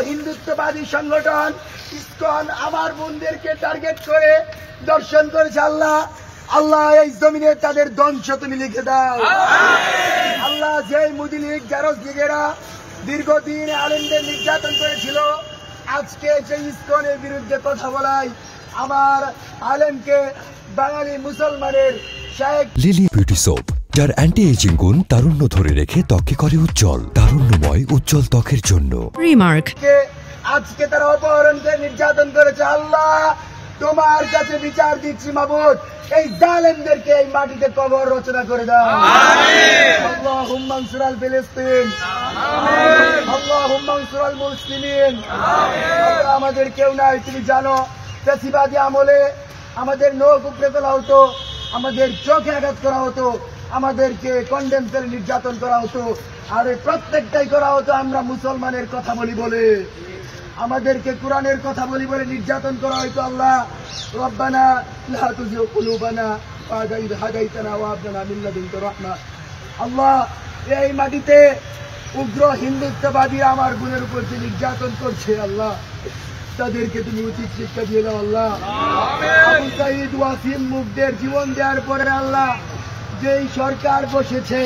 হিন্দুত্ববাদী সংগঠন ইসকন আমার বোনদেরকে টার্গেট করে দর্শন করেছে। আল্লাহ আল্লাহ এই জমিনে তাদের ধ্বংস তুমি লিখে দাও। আল্লাহ যেই মুদি লীগ জারজ লীগেরা দীর্ঘদিন আলেমদের নির্যাতন করেছিল, আজকে সেই ইসকনের বিরুদ্ধে কথা বলাই আমার আলেমকে বাঙালি মুসলমানের শেখ লিলি বিউটি সোপ, যার অ্যান্টি এজিং গুণ তারুণ্য ধরে রেখে ত্বকে করে উজ্জ্বল, তারুণ্যময় উজ্জ্বল ত্বকের জন্য। রিমার্ক আজকে তারা অপহরণ করে নির্যাতন করেছে। আল্লাহ তোমার কাছে বিচার দিচ্ছি মাবুদ, এই জালেমদেরকে এই মাটিতে কবর রচনা করে দাও। আল্লাহুম্মা আনসুরাল ফিলিস্তিন, আল্লাহুম্মা আনসুরাল মুসলিমিন। আমাদের কেউ নাই, তুমি জানো ফ্যাসিবাদী আমলে আমাদের নখ উপড়ে তোলা হতো, আমাদের চোখে আঘাত করা হতো, আমাদেরকে কন্ডেম করে নির্যাতন করা হতো, আর প্রত্যেকটাই করা হতো আমরা মুসলমানের কথা বলি বলে, আমাদেরকে কোরআনের কথা বলি বলে নির্যাতন করা হয়তো। আল্লাহ রব্বানা লা তুযিগ কুলুবানা বা'দা ইয হাদাইতানা ওয়া হাব লানা মিন লাদুনকা রাহমা। আল্লাহ এই মাটিতে উগ্র হিন্দুত্ববাদী আমার বোনের উপর যে নির্যাতন করছে, আল্লাহ তাদেরকে তুমি উচিত শিক্ষা দিয়ে দাও। আল্লাহ আবু সাঈদ ওয়াসিম মুগ্ধের জীবন দেওয়ার পরে আল্লাহ যেই সরকার বসেছে,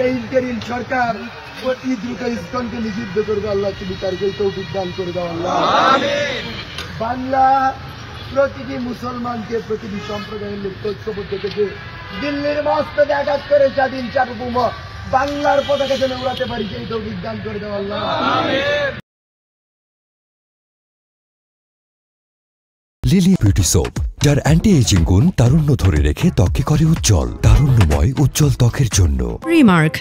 এই ইন্টারিম সরকার অতি দ্রুত ইসকনকে নিষিদ্ধ করবে। আল্লাহ তুমি তার তৌফিক দান করে দাও। আল্লাহ বাংলা প্রতিটি মুসলমানকে, প্রতিটি সম্প্রদায়ের লোক ঐক্যবদ্ধ থেকে দিল্লির মস্তকে আঘাত করে স্বাধীন সার্বভৌম বাংলার পতাকা যেন উড়াতে পারি, সেই তৌফিক দান করে দাও। আল্লাহ লিলি বিউটি সোপ, যার অ্যান্টি এজিং গুণ তারুণ্য ধরে রেখে ত্বকে করে উজ্জ্বল, তারুণ্যময় উজ্জ্বল ত্বকের জন্য। রিমার্ক